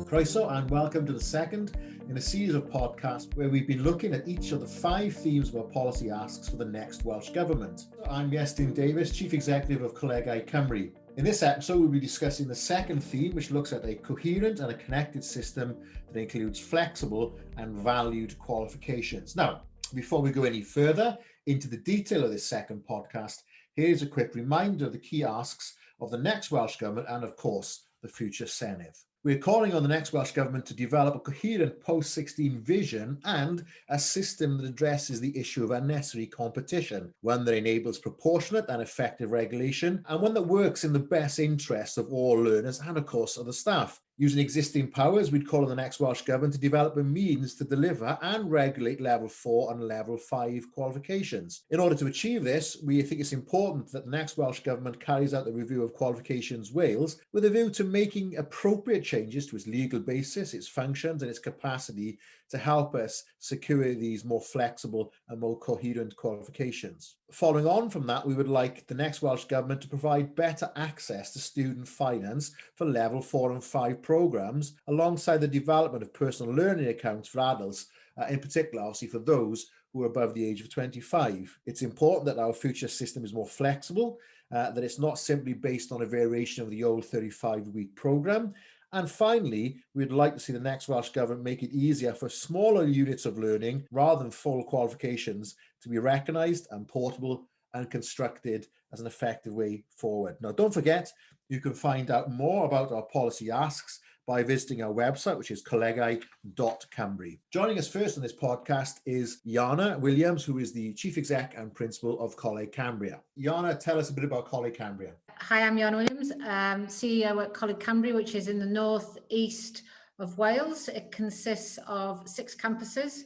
Croeso and welcome to the second in a series of podcasts where we've been looking at each of the 5 themes of our policy asks for the next Welsh Government. I'm Iestyn Davies, Chief Executive of Colegau Cymru. In this episode, we'll be discussing the second theme, which looks at a coherent and a connected system that includes flexible and valued qualifications. Now, before we go any further into the detail of this second podcast, here's a quick reminder of the key asks of the next Welsh Government and, of course, the future Senedd. We're calling on the next Welsh Government to develop a coherent post-16 vision and a system that addresses the issue of unnecessary competition, one that enables proportionate and effective regulation, and one that works in the best interests of all learners and, of course, of the staff. Using existing powers, we'd call on the next Welsh Government to develop a means to deliver and regulate Level 4 and Level 5 qualifications. In order to achieve this, we think it's important that the next Welsh Government carries out the review of Qualifications Wales with a view to making appropriate changes to its legal basis, its functions and its capacity to help us secure these more flexible and more coherent qualifications. Following on from that, we would like the next Welsh Government to provide better access to student finance for Level 4 and 5 programmes, alongside the development of personal learning accounts for adults, in particular, obviously, for those who are above the age of 25. It's important that our future system is more flexible, that it's not simply based on a variation of the old 35-week programme. And finally, we'd like to see the next Welsh Government make it easier for smaller units of learning, rather than full qualifications, to be recognised and portable and constructed as an effective way forward. Now, don't forget, you can find out more about our policy asks by visiting our website, which is colegau.cymru. Joining us first on this podcast is Iana Williams, who is the Chief Exec and Principal of Coleg Cambria. Iana, tell us a bit about Coleg Cambria. Hi, I'm Iana Williams, CEO at Coleg Cambria, which is in the north-east of Wales. It consists of 6 campuses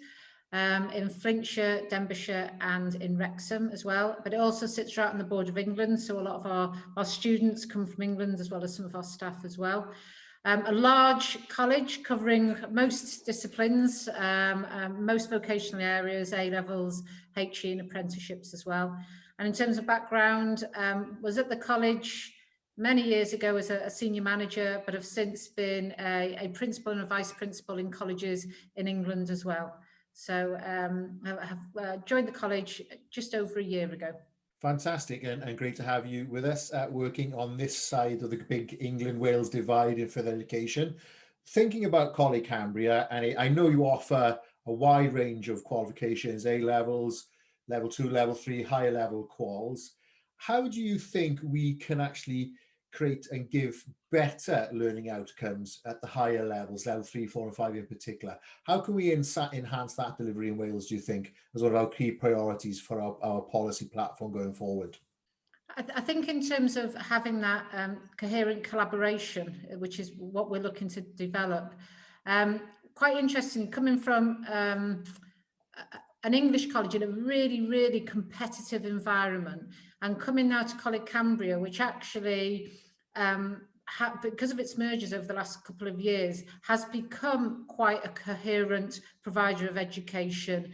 in Flintshire, Denbighshire and in Wrexham as well. But it also sits right on the border of England, so a lot of our students come from England as well as some of our staff as well. A large college covering most disciplines, most vocational areas, A-levels, HE and apprenticeships as well. And in terms of background, was at the college many years ago as a senior manager, but have since been a principal and a vice principal in colleges in England as well. So I have joined the college just over a year ago. Fantastic and great to have you with us working on this side of the big England-Wales divide in further education. Thinking about Coleg Cambria, and I know you offer a wide range of qualifications, A-levels, Level 2, Level 3, higher level quals. How do you think we can actually create and give better learning outcomes at the higher levels, Level 3, 4 and 5 in particular? How can we enhance that delivery in Wales, do you think, as one of our key priorities for our policy platform going forward? I think in terms of having that coherent collaboration, which is what we're looking to develop, quite interesting, coming from an English college in a really, really competitive environment, and coming now to Coleg Cambria, which actually, because of its mergers over the last couple of years, has become quite a coherent provider of education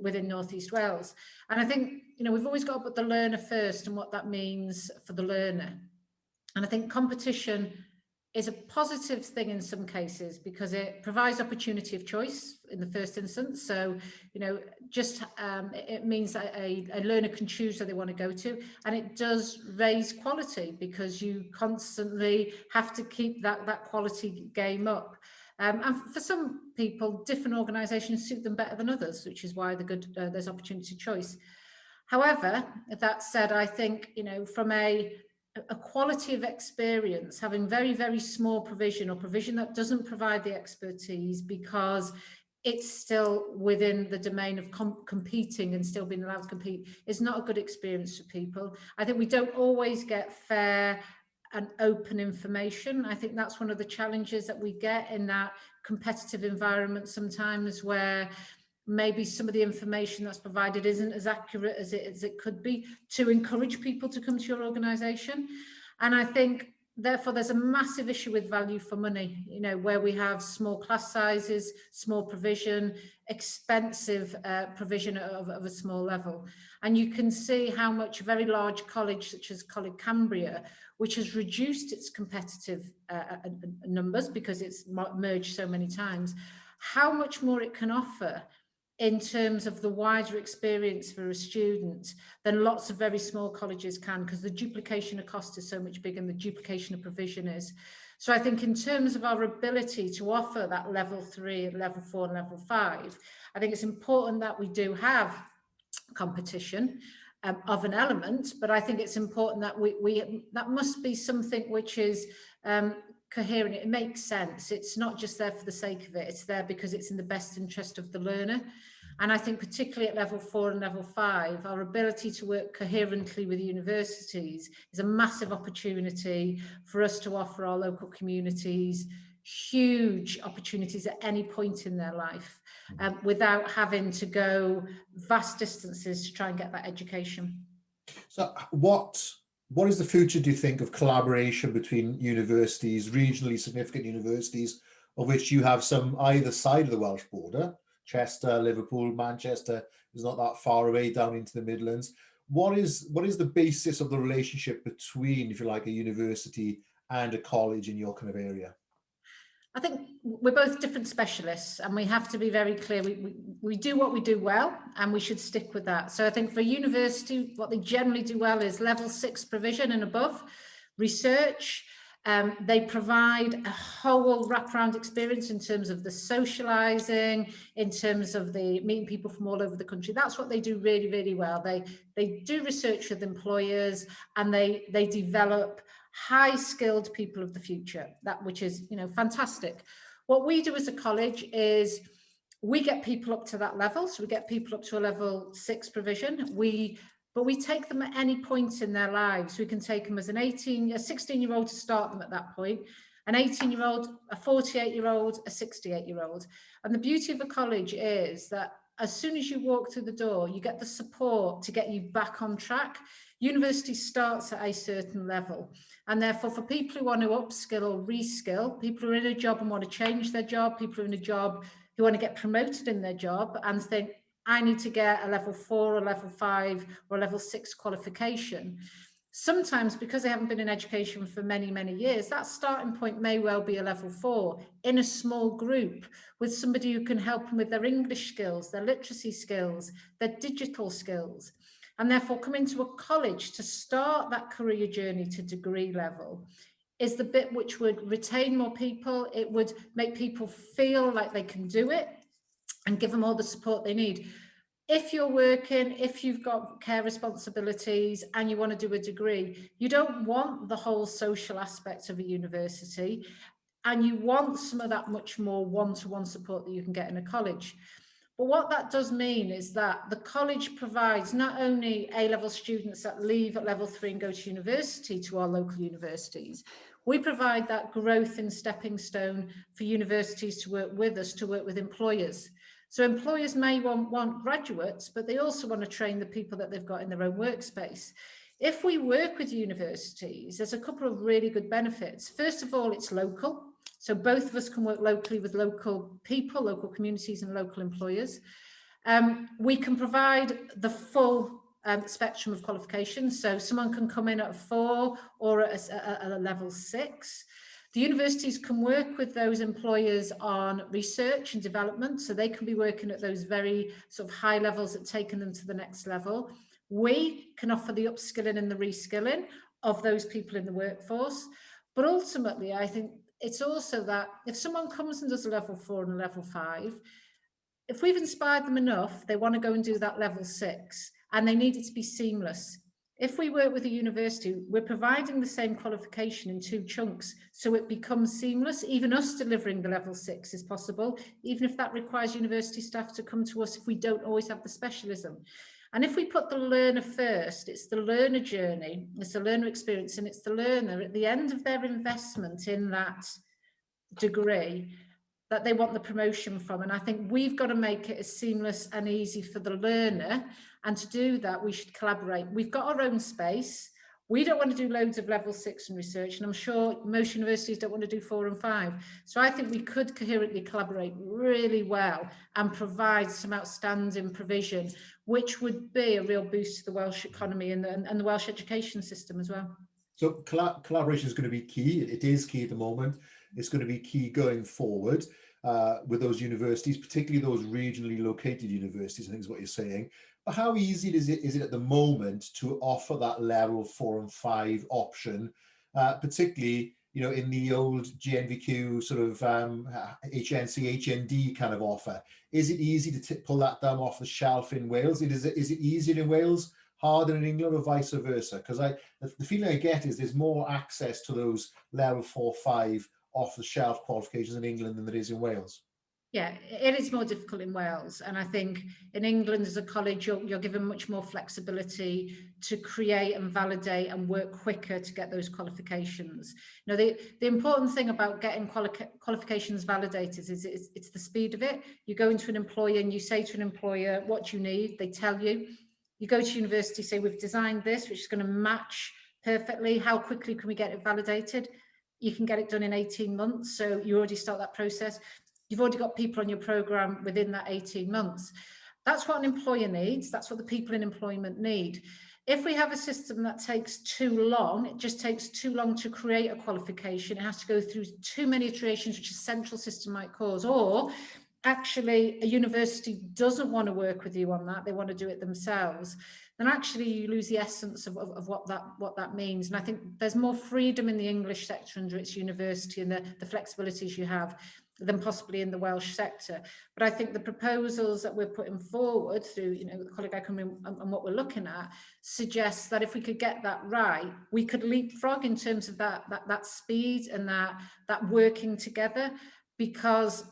within North East Wales. And I think, we've always got to put the learner first and what that means for the learner. And I think competition is a positive thing in some cases because it provides opportunity of choice in the first instance. So, it means that a learner can choose where they want to go to, and it does raise quality because you constantly have to keep that quality game up. And for some people, different organisations suit them better than others, which is why there's opportunity choice. However, that said, I think, from a quality of experience, having very, very small provision or provision that doesn't provide the expertise because it's still within the domain of competing and still being allowed to compete, is not a good experience for people. I think we don't always get fair and open information. I think that's one of the challenges that we get in that competitive environment sometimes, where maybe some of the information that's provided isn't as accurate as it could be to encourage people to come to your organisation. And I think therefore, there's a massive issue with value for money, you know, where we have small class sizes, small provision, expensive provision of a small level. And you can see how much a very large college such as College Cambria, which has reduced its competitive numbers because it's merged so many times, how much more it can offer in terms of the wider experience for a student than lots of very small colleges can, because the duplication of cost is so much bigger and the duplication of provision is. So I think in terms of our ability to offer that level 3, level 4 and level 5, I think it's important that we do have competition of an element, but I think it's important that that must be something which is coherent. It makes sense. It's not just there for the sake of it. It's there because it's in the best interest of the learner. And I think particularly at level 4 and level 5, our ability to work coherently with universities is a massive opportunity for us to offer our local communities huge opportunities at any point in their life, without having to go vast distances to try and get that education. So what is the future, do you think, of collaboration between universities, regionally significant universities, of which you have some either side of the Welsh border? Chester, Liverpool, Manchester is not that far away, down into the Midlands. What is the basis of the relationship between, if you like, a university and a college in your kind of area? I think we're both different specialists, and we have to be very clear. We do what we do well, and we should stick with that. So I think for university, what they generally do well is level 6 provision and above, research. They provide a whole wraparound experience in terms of the socializing, in terms of the meeting people from all over the country. That's what they do really, really well. They do research with employers, and they develop high-skilled people of the future, which is, you know, fantastic. What we do as a college is we get people up to that level. So we get people up to a level 6 provision. But we take them at any point in their lives. We can take them as a 16-year-old to start them at that point, an 18-year-old, a 48-year-old, a 68-year-old. And the beauty of a college is that as soon as you walk through the door, you get the support to get you back on track. University starts at a certain level. And therefore, for people who want to upskill or reskill, people who are in a job and want to change their job, people who are in a job who want to get promoted in their job and think, I need to get a level 4 or level 5 or a level 6 qualification. Sometimes, because they haven't been in education for many, many years, that starting point may well be a level 4 in a small group with somebody who can help them with their English skills, their literacy skills, their digital skills. And therefore, coming to a college to start that career journey to degree level is the bit which would retain more people. It would make people feel like they can do it and give them all the support they need. If you're working, if you've got care responsibilities and you want to do a degree, you don't want the whole social aspect of a university, and you want some of that much more one-to-one support that you can get in a college. But what that does mean is that the college provides not only A-level students that leave at level 3 and go to university to our local universities, we provide that growth and stepping stone for universities to work with us, to work with employers. So employers may want graduates, but they also want to train the people that they've got in their own workspace. If we work with universities, there's a couple of really good benefits. First of all, it's local. So both of us can work locally with local people, local communities and local employers. We can provide the full spectrum of qualifications. So someone can come in at a 4 or at a level 6. The universities can work with those employers on research and development, so they can be working at those very sort of high levels that taken them to the next level. We can offer the upskilling and the reskilling of those people in the workforce. But ultimately, I think it's also that if someone comes and does a level 4 and a level 5, if we've inspired them enough, they want to go and do that level 6, and they need it to be seamless. If we work with a university, we're providing the same qualification in 2 chunks, so it becomes seamless. Even us delivering the level 6 is possible, even if that requires university staff to come to us if we don't always have the specialism. And if we put the learner first, it's the learner journey, it's the learner experience, and it's the learner at the end of their investment in that degree that they want the promotion from. And I think we've got to make it as seamless and easy for the learner. And to do that, we should collaborate. We've got our own space. We don't want to do loads of level 6 in research, and I'm sure most universities don't want to do 4 and 5. So I think we could coherently collaborate really well and provide some outstanding provision, which would be a real boost to the Welsh economy and the Welsh education system as well. So collaboration is going to be key. It is key at the moment. It's going to be key going forward with those universities, particularly those regionally located universities, I think is what you're saying. But how easy is it at the moment to offer that level 4 and 5 option, particularly, you know, in the old GNVQ sort of HNC, HND kind of offer? Is it easy to pull that down off the shelf in Wales? Is it easier in Wales, harder in England, or vice versa? Because the feeling I get is there's more access to those level 4, 5 off the shelf qualifications in England than there is in Wales. Yeah, it is more difficult in Wales. And I think in England as a college, you're given much more flexibility to create and validate and work quicker to get those qualifications. You know, the important thing about getting qualifications validated is it's the speed of it. You go into an employer and you say to an employer what you need, they tell you. You go to university, say, we've designed this, which is going to match perfectly. How quickly can we get it validated? You can get it done in 18 months. So you already start that process. You've already got people on your program within that 18 months. That's what an employer needs. That's what the people in employment need. If we have a system that takes too long, it just takes too long to create a qualification, it has to go through too many iterations, which a central system might cause, or actually a university doesn't want to work with you on that, they want to do it themselves, then actually you lose the essence of what that means. And I think there's more freedom in the English sector under its university and the flexibilities you have than possibly in the Welsh sector. But I think the proposals that we're putting forward through, you know, the Coleg Cymru and what we're looking at suggests that if we could get that right, we could leapfrog in terms of that speed and that working together. Because,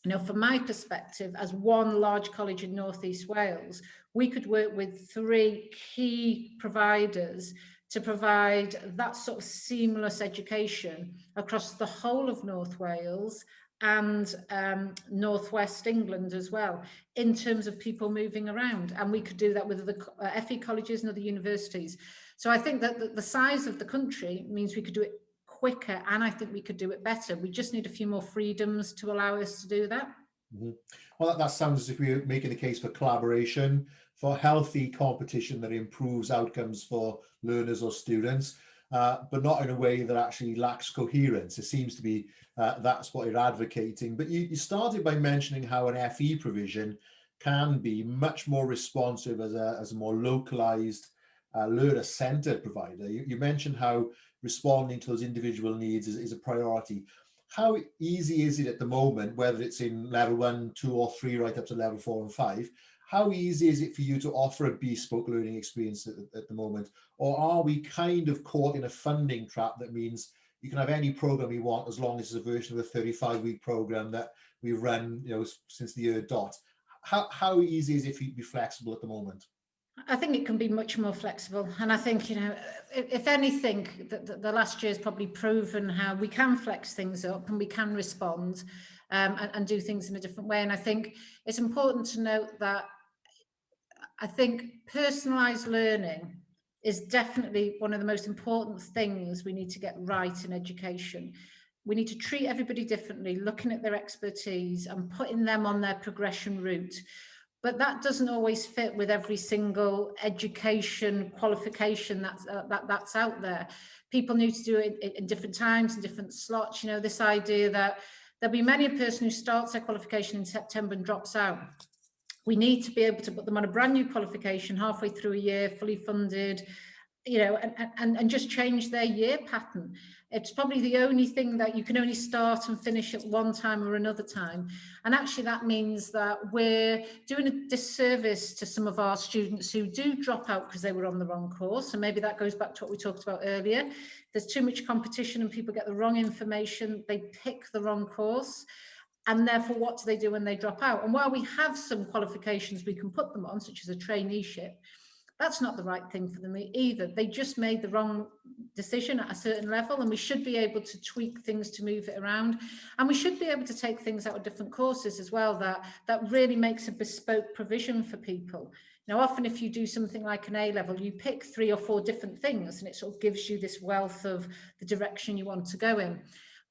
you know, from my perspective, as one large college in North East Wales, we could work with 3 key providers to provide that sort of seamless education across the whole of North Wales and Northwest England as well, in terms of people moving around. And we could do that with the FE colleges and other universities. So I think that the size of the country means we could do it quicker, and I think we could do it better. We just need a few more freedoms to allow us to do that. Mm-hmm. Well, that sounds as if we're making the case for collaboration, for healthy competition that improves outcomes for learners or students, but not in a way that actually lacks coherence. It seems to be that's what you're advocating. But you started by mentioning how an FE provision can be much more responsive as a more localized, learner-centered provider. You mentioned how responding to those individual needs is a priority. How easy is it at the moment, whether it's in level 1, 2, or 3, right up to level 4 and 5? How easy is it for you to offer a bespoke learning experience at the moment? Or are we kind of caught in a funding trap that means you can have any program you want as long as it's a version of a 35-week program that we've run, you know, since the year dot? How easy is it for you to be flexible at the moment? I think it can be much more flexible. And I think, you know, if anything, the last year has probably proven how we can flex things up and we can respond and do things in a different way. And I think it's important to note that I think personalised learning is definitely one of the most important things we need to get right in education. We need to treat everybody differently, looking at their expertise and putting them on their progression route. But that doesn't always fit with every single education qualification that's out there. People need to do it in different times, in different slots. You know, this idea that there'll be many a person who starts their qualification in September and drops out. We need to be able to put them on a brand new qualification halfway through a year, fully funded, you know, and just change their year pattern. It's probably the only thing that you can only start and finish at one time or another time. And actually that means that we're doing a disservice to some of our students who do drop out because they were on the wrong course. And maybe that goes back to what we talked about earlier. There's too much competition and people get the wrong information, they pick the wrong course. And therefore, what do they do when they drop out? And while we have some qualifications we can put them on, such as a traineeship, that's not the right thing for them either. They just made the wrong decision at a certain level, and we should be able to tweak things to move it around. And we should be able to take things out of different courses as well that really makes a bespoke provision for people. Now, often if you do something like an A-level, you pick 3 or 4 different things, and it sort of gives you this wealth of the direction you want to go in.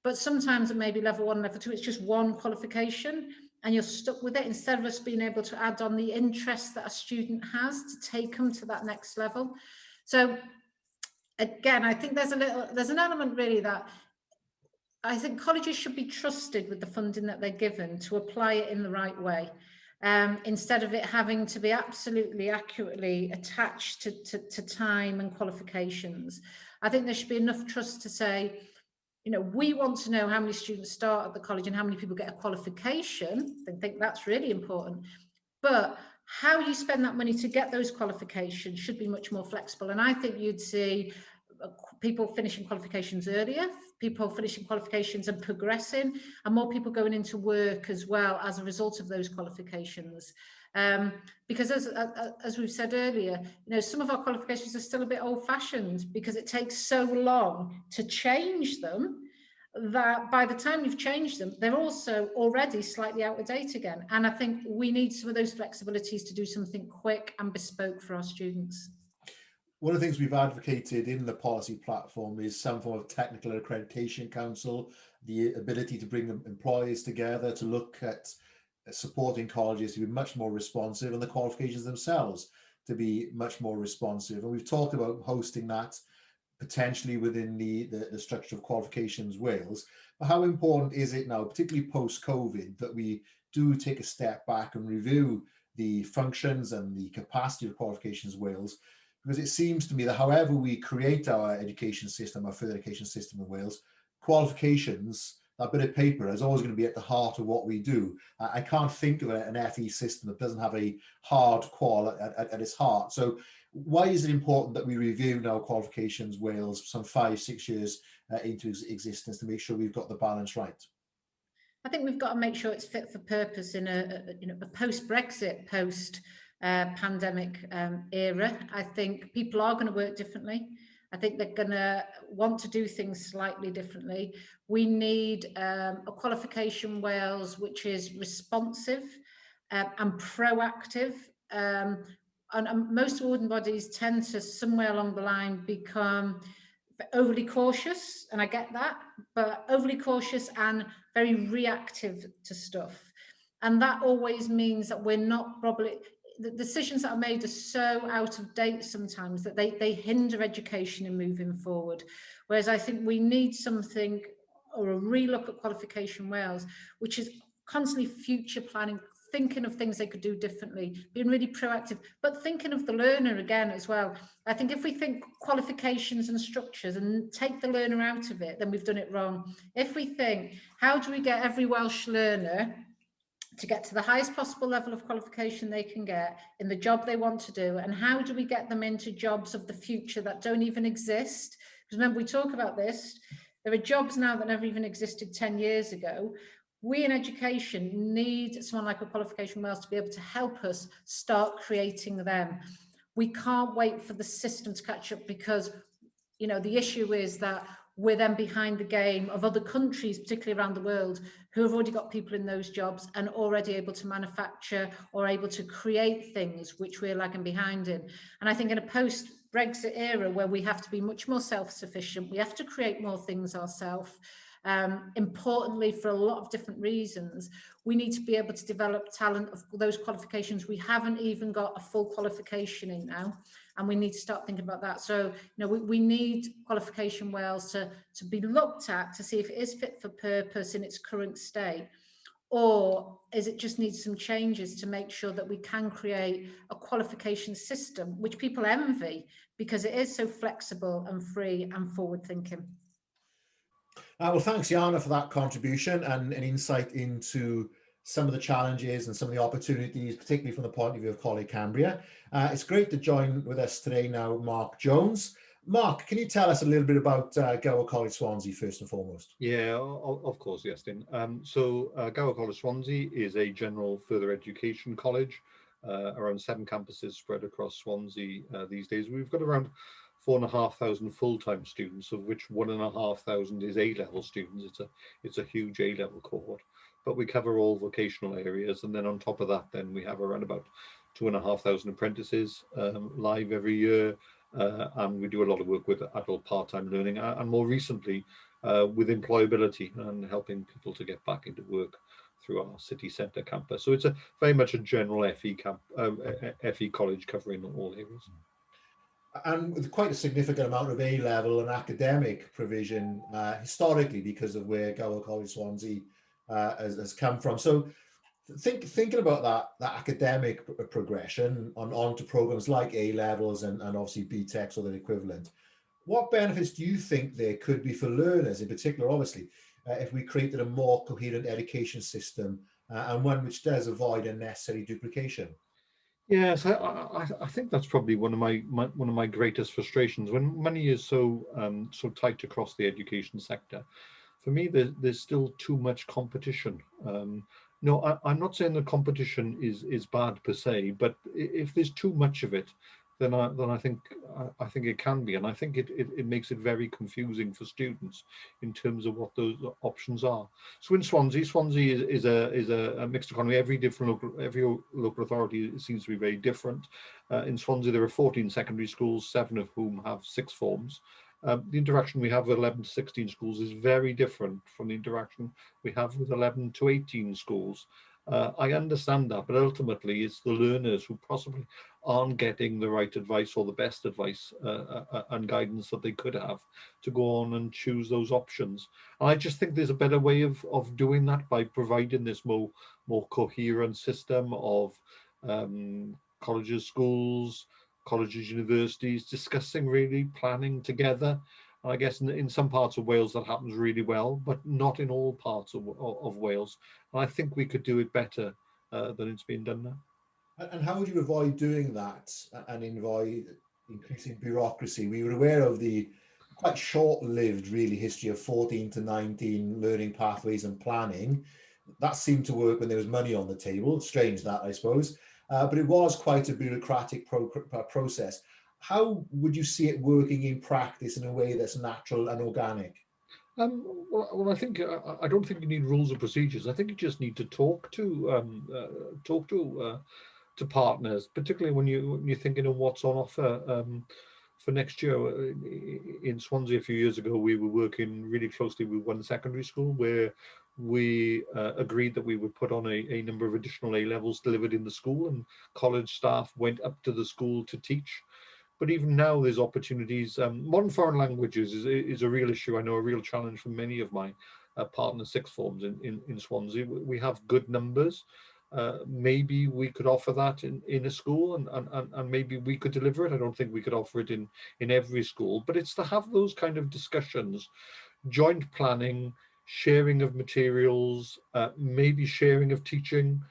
But sometimes it may be level 1, level 2, it's just one qualification, and you're stuck with it, instead of us being able to add on the interest that a student has to take them to that next level. So again, I think there's an element really that I think colleges should be trusted with the funding that they're given to apply it in the right way, instead of it having to be absolutely accurately attached to time and qualifications. I think there should be enough trust to say, you know, we want to know how many students start at the college and how many people get a qualification. I think that's really important. But how you spend that money to get those qualifications should be much more flexible. And I think you'd see people finishing qualifications earlier, people finishing qualifications and progressing, and more people going into work as well as a result of those qualifications. Because as we've said earlier, you know, some of our qualifications are still a bit old-fashioned because it takes so long to change them that by the time you've changed them, they're also already slightly out of date again. And I think we need some of those flexibilities to do something quick and bespoke for our students. One of the things we've advocated in the policy platform is some form of technical accreditation council, the ability to bring employers together to look at supporting colleges to be much more responsive, and the qualifications themselves to be much more responsive. And we've talked about hosting that potentially within the structure of Qualifications Wales. But how important is it now, particularly post-COVID, that we do take a step back and review the functions and the capacity of Qualifications Wales? Because it seems to me that however we create our education system, our further education system in Wales, qualifications, that bit of paper, is always going to be at the heart of what we do. I can't think of an FE system that doesn't have a hard qual at its heart. So why is it important that we review now Qualifications Wales some 5-6 years into existence to make sure we've got the balance right? I think we've got to make sure it's fit for purpose in a post-Brexit, post-pandemic era. I think people are going to work differently. I think they're going to want to do things slightly differently. We need a Qualification Wales which is responsive and proactive. And most awarding bodies tend to somewhere along the line become overly cautious, and I get that, but overly cautious and very reactive to stuff. And that always means that we're not probably, the decisions that are made are so out of date sometimes that they hinder education in moving forward. Whereas I think we need something, or a relook at Qualification Wales, which is constantly future planning, thinking of things they could do differently, being really proactive, but thinking of the learner again as well. I think if we think qualifications and structures and take the learner out of it, then we've done it wrong. If we think, how do we get every Welsh learner to get to the highest possible level of qualification they can get in the job they want to do, and how do we get them into jobs of the future that don't even exist? Because remember, we talk about this, there are jobs now that never even existed 10 years ago. We in education need someone like a Qualification Wales to be able to help us start creating them. We can't wait for the system to catch up, because, you know, the issue is that we're then behind the game of other countries, particularly around the world, who have already got people in those jobs and already able to manufacture or able to create things which we're lagging behind in. And I think in a post-Brexit era where we have to be much more self-sufficient, we have to create more things ourselves. Importantly, for a lot of different reasons, we need to be able to develop talent of those qualifications we haven't even got a full qualification in now, and we need to start thinking about that. So, you know, we need Qualification Wales to be looked at to see if it is fit for purpose in its current state, or is it just needs some changes to make sure that we can create a qualification system which people envy because it is so flexible and free and forward thinking. Well, thanks, Jana, for that contribution and an insight into some of the challenges and some of the opportunities, particularly from the point of view of Coleg Cambria. It's great to join with us today now, Mark Jones. Mark, can you tell us a little bit about Gower College Swansea first and foremost? Yeah, of course, Iestyn. So Gower College Swansea is a general further education college, around 7 campuses spread across Swansea these days. We've got around 4,500 full-time students, of which 1,500 is A-level students. It's a huge A-level cohort, but we cover all vocational areas, and then on top of that, then we have around about 2,500 apprentices live every year, and we do a lot of work with adult part-time learning, and more recently with employability and helping people to get back into work through our city centre campus. So it's very much a general FE college covering all areas. And with quite a significant amount of A-level and academic provision historically, because of where Gower College Swansea has come from. So thinking about that academic progression on to programs like A-levels and obviously BTECs or their equivalent, what benefits do you think there could be for learners in particular, obviously, if we created a more coherent education system and one which does avoid unnecessary duplication? Yes, I think that's probably one of my greatest frustrations when money is so so tight across the education sector. For me, there's still too much competition. No, I'm not saying the competition is bad per se, but if there's too much of it, then I think it can be, and I think it makes it very confusing for students in terms of what those options are. So in Swansea is a mixed economy. Every local authority seems to be very different. In Swansea, there are 14 secondary schools, 7 of whom have 6 forms. The interaction we have with 11 to 16 schools is very different from the interaction we have with 11 to 18 schools. I understand that, but ultimately it's the learners who possibly aren't getting the right advice or the best advice and guidance that they could have to go on and choose those options. And I just think there's a better way of doing that by providing this more coherent system of colleges, schools, colleges, universities, discussing, really planning together. And I guess in some parts of Wales that happens really well, but not in all parts of Wales. And I think we could do it better than it's been done now. And how would you avoid doing that and avoid increasing bureaucracy? We were aware of the quite short-lived, really, history of 14 to 19 learning pathways and planning. That seemed to work when there was money on the table. Strange that, I suppose. But it was quite a bureaucratic process. How would you see it working in practice in a way that's natural and organic? Well, I think I don't think you need rules or procedures. I think you just need to talk to partners, particularly when you're thinking of what's on offer for next year. In Swansea a few years ago, we were working really closely with one secondary school where we agreed that we would put on a number of additional A-levels delivered in the school, and college staff went up to the school to teach. But even now, there's opportunities. Modern foreign languages is a real issue. I know a real challenge for many of my partner sixth forms in Swansea. We have good numbers. Maybe we could offer that in a school, and maybe we could deliver it. I don't think we could offer it in every school, but it's to have those kind of discussions, joint planning, sharing of materials, maybe sharing of teaching.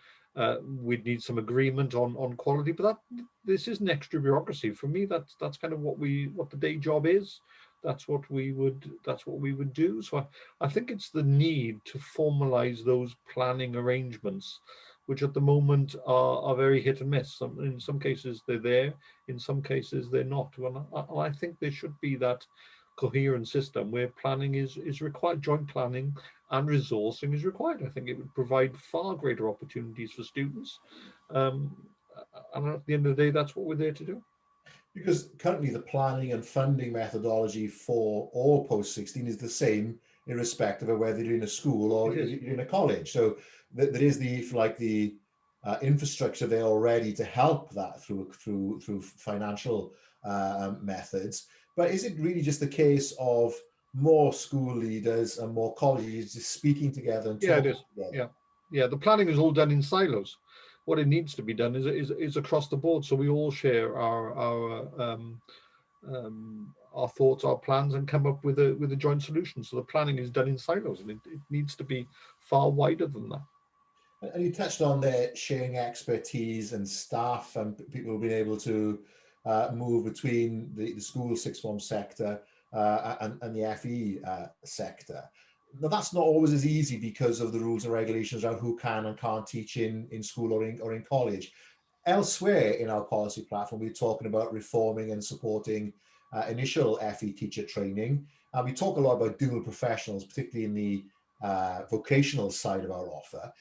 We'd need some agreement on quality, but this isn't extra bureaucracy. For me, that's kind of what the day job is. That's what we would do. So I think it's the need to formalize those planning arrangements, which at the moment are very hit and miss. In some cases they're there, in some cases they're not. And I think there should be that coherent system where planning is required, joint planning and resourcing is required. I think it would provide far greater opportunities for students. And at the end of the day, that's what we're there to do. Because currently the planning and funding methodology for all post-16 is the same, irrespective of whether you're in a school or you're in a college. So there is the infrastructure there already to help that through financial methods. But is it really just a case of more school leaders and more colleges just speaking together and talking together? Yeah. The planning is all done in silos. What it needs to be done is across the board, so we all share our thoughts, our plans, and come up with a joint solution. So the planning is done in silos, and it needs to be far wider than that. And you touched on there sharing expertise and staff and people being able to move between the school sixth form sector and the FE sector. Now, that's not always as easy because of the rules and regulations around who can and can't teach in school or in college. Elsewhere in our policy platform, we're talking about reforming and supporting initial FE teacher training. And we talk a lot about dual professionals, particularly in the vocational side of our offer.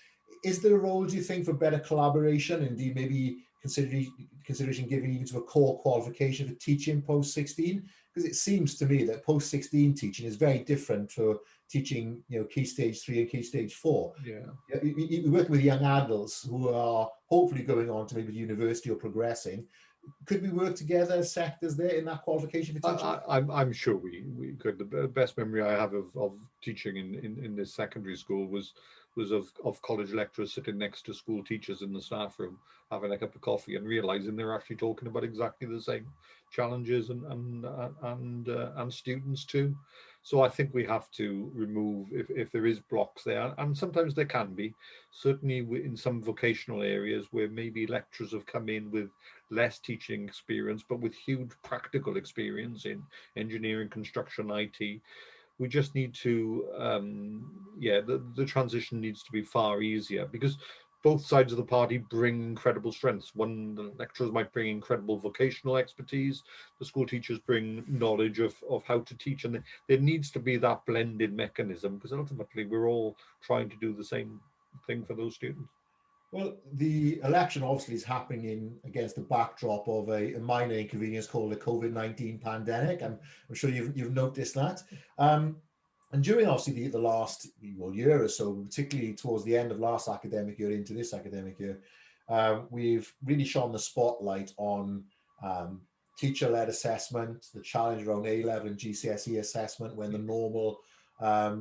Is there a role, do you think, for better collaboration, and indeed maybe consideration given even to a core qualification for teaching post-16? Because it seems to me that post-16 teaching is very different for teaching, key stage 3 and key stage 4. Yeah. You're working with young adults who are hopefully going on to maybe university or progressing. Could we work together as sectors there in that qualification for teaching? I'm sure we could. The best memory I have of teaching in this secondary school was of college lecturers sitting next to school teachers in the staff room, having a cup of coffee and realizing they're actually talking about exactly the same challenges and students too. So I think we have to remove, if there is blocks there, and sometimes there can be, certainly in some vocational areas where maybe lecturers have come in with less teaching experience, but with huge practical experience in engineering, construction, IT. We just need to, the transition needs to be far easier, because both sides of the party bring incredible strengths. The lecturers might bring incredible vocational expertise. The school teachers bring knowledge of how to teach, and there needs to be that blended mechanism, because ultimately we're all trying to do the same thing for those students. Well, the election obviously is happening against the backdrop of a minor inconvenience called the COVID-19 pandemic. I'm sure you've noticed that. And during obviously the last year or so, particularly towards the end of last academic year into this academic year, we've really shone the spotlight on teacher-led assessment, the challenge around A-level and GCSE assessment when the normal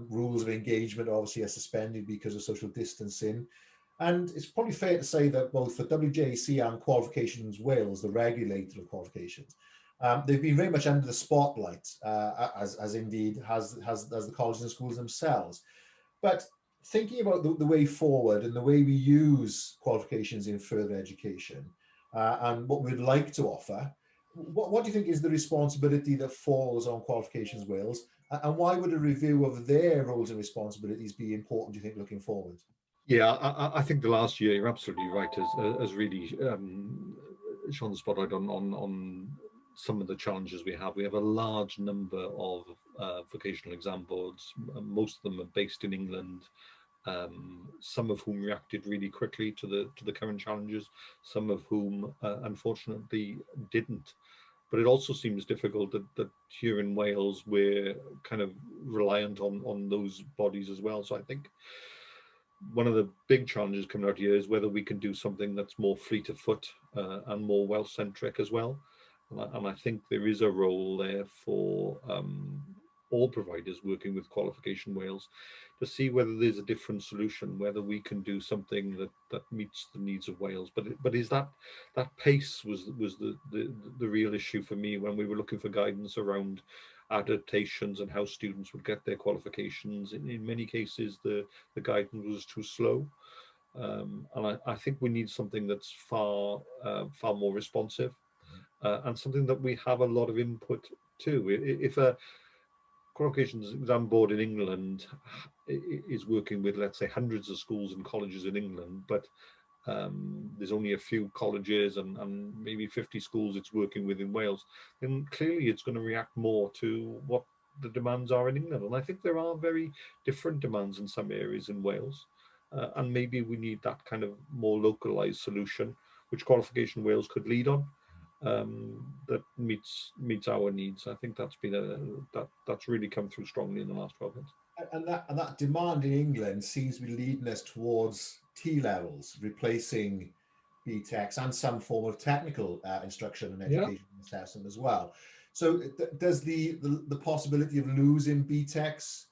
rules of engagement obviously are suspended because of social distancing. And it's probably fair to say that both for WJC and Qualifications Wales, the regulator of qualifications, they've been very much under the spotlight, as indeed has the colleges and schools themselves. But thinking about the way forward and the way we use qualifications in further education and what we'd like to offer, what do you think is the responsibility that falls on Qualifications Wales, and why would a review of their roles and responsibilities be important, do you think, looking forward? Yeah, I think the last year, you're absolutely right, has really shone the spotlight on some of the challenges we have. We have a large number of vocational exam boards. Most of them are based in England. Some of whom reacted really quickly to the current challenges. Some of whom, unfortunately, didn't. But it also seems difficult that here in Wales we're kind of reliant on those bodies as well. So I think one of the big challenges coming out here is whether we can do something that's more fleet of foot and more Welsh-centric as well. And I think there is a role there for all providers working with Qualification Wales to see whether there's a different solution, whether we can do something that meets the needs of Wales. But is that pace was the real issue for me when we were looking for guidance around adaptations and how students would get their qualifications. In many cases, the guidance was too slow. And I think we need something that's far more responsive and something that we have a lot of input to. If a qualifications exam board in England is working with, let's say, hundreds of schools and colleges in England, but there's only a few colleges and maybe 50 schools it's working with in Wales, then clearly it's going to react more to what the demands are in England. And I think there are very different demands in some areas in Wales. And maybe we need that kind of more localized solution, which Qualification Wales could lead on, that meets our needs. I think that's been that's really come through strongly in the last 12 months. And that demand in England seems to be leading us towards T levels, replacing BTECs and some form of technical instruction and education assessment as well. So does the possibility of losing BTECs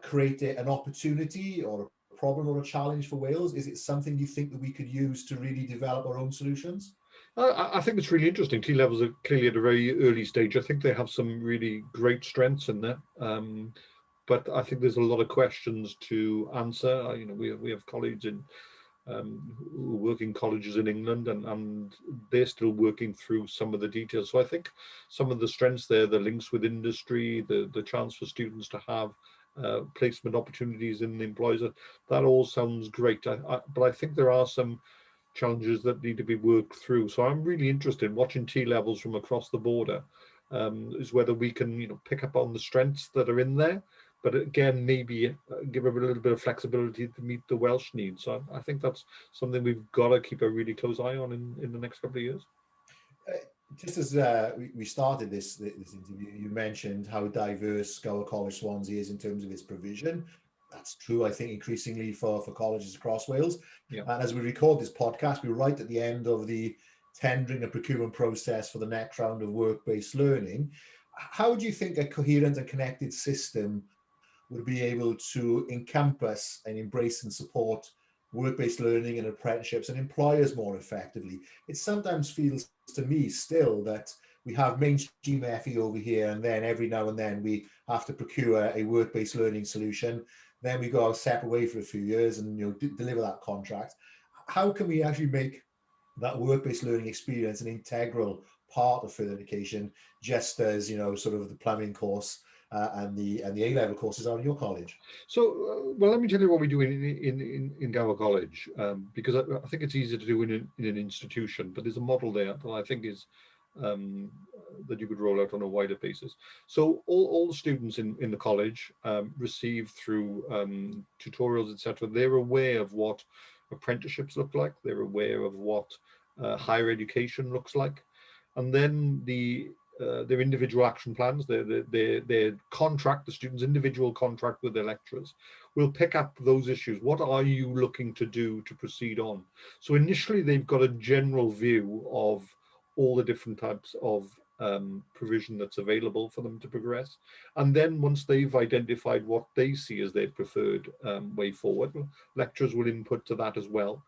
create an opportunity or a problem or a challenge for Wales? Is it something you think that we could use to really develop our own solutions? I think it's really interesting. T levels are clearly at a very early stage. I think they have some really great strengths in there. But I think there's a lot of questions to answer. We have colleagues who work in colleges in England, and they're still working through some of the details. So I think some of the strengths there, the links with industry, the chance for students to have placement opportunities in the employers, that all sounds great. But I think there are some challenges that need to be worked through. So I'm really interested in watching T levels from across the border, is whether we can pick up on the strengths that are in there, but again, maybe give them a little bit of flexibility to meet the Welsh needs. So I think that's something we've got to keep a really close eye on in the next couple of years. Just as we started this interview, you mentioned how diverse Gower College Swansea is in terms of its provision. That's true, I think, increasingly for colleges across Wales. Yeah. And as we record this podcast, we're right at the end of the tendering and procurement process for the next round of work-based learning. How do you think a coherent and connected system would be able to encompass and embrace and support work-based learning and apprenticeships and employers more effectively? It sometimes feels to me still that we have mainstream FE over here, and then every now and then we have to procure a work-based learning solution. Then we go our separate way for a few years and deliver that contract. How can we actually make that work-based learning experience an integral part of further education, just as sort of the plumbing course and the A-level courses are in your college? So, well, let me tell you what we do in Gower College, because I think it's easier to do in an institution, but there's a model there that I think is that you could roll out on a wider basis. So all the students in the college receive through tutorials, etc. They're aware of what apprenticeships look like. They're aware of what higher education looks like, and then their individual action plans, their contract, the student's individual contract with their lecturers, will pick up those issues. What are you looking to do to proceed on? So initially, they've got a general view of all the different types of provision that's available for them to progress. And then once they've identified what they see as their preferred way forward, lecturers will input to that as well.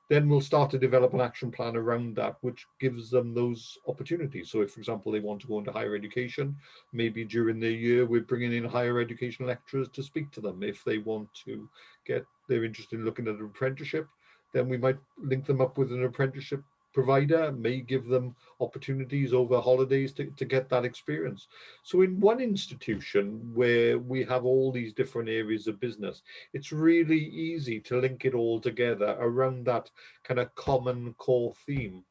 Then we'll start to develop an action plan around that, which gives them those opportunities. So if, for example, they want to go into higher education, maybe during the year, we're bringing in higher education lecturers to speak to them. If they want to they're interested in looking at an apprenticeship, then we might link them up with an apprenticeship provider, may give them opportunities over holidays to get that experience. So in one institution where we have all these different areas of business, it's really easy to link it all together around that kind of common core theme.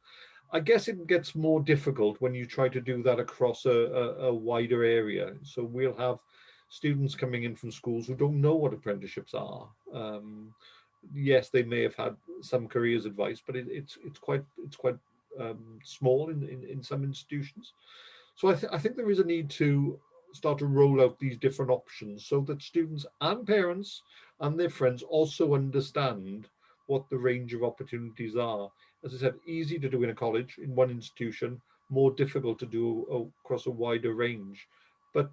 I guess it gets more difficult when you try to do that across a wider area. So we'll have students coming in from schools who don't know what apprenticeships are. Yes, they may have had some careers advice, but it's quite small in some institutions. So I think there is a need to start to roll out these different options so that students and parents and their friends also understand what the range of opportunities are. As I said, easy to do in a college, in one institution, more difficult to do across a wider range. But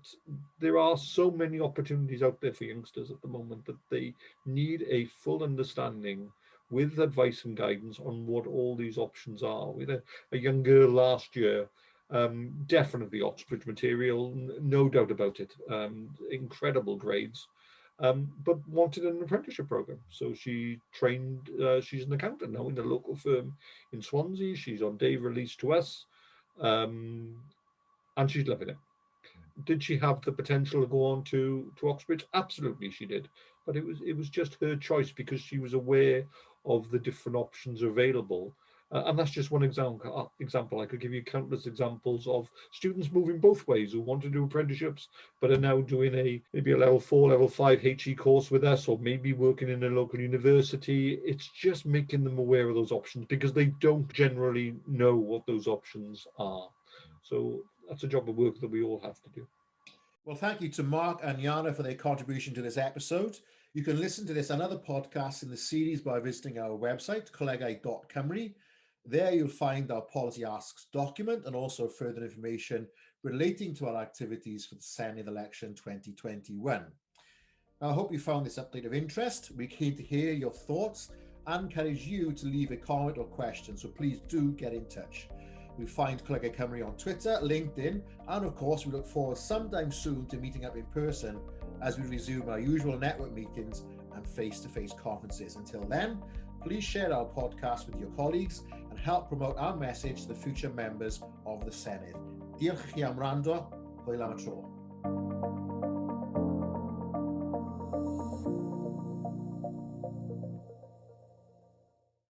there are so many opportunities out there for youngsters at the moment that they need a full understanding with advice and guidance on what all these options are. We had a young girl last year, definitely Oxbridge material, no doubt about it, incredible grades, but wanted an apprenticeship program. So she trained, she's an accountant now in a local firm in Swansea. She's on day release to us, and she's loving it. Did she have the potential to go on to Oxbridge? Absolutely, she did. But it was just her choice because she was aware of the different options available. And that's just one example. I could give you countless examples of students moving both ways who want to do apprenticeships, but are now doing maybe a level 4, level 5 HE course with us, or maybe working in a local university. It's just making them aware of those options because they don't generally know what those options are. So that's a job of work that we all have to do. Well, thank you to Mark and Jana for their contribution to this episode. You can listen to this and other podcasts in the series by visiting our website, colegau.cymru. There you'll find our Policy Asks document and also further information relating to our activities for the Senedd election 2021. Now, I hope you found this update of interest. We're keen to hear your thoughts and encourage you to leave a comment or question, so please do get in touch. We find Colegau Cymru on Twitter, LinkedIn, and of course we look forward sometime soon to meeting up in person as we resume our usual network meetings and face-to-face conferences. Until then, please share our podcast with your colleagues and help promote our message to the future members of the Senedd. Diolch chi am wrando. Hwyl am y tro.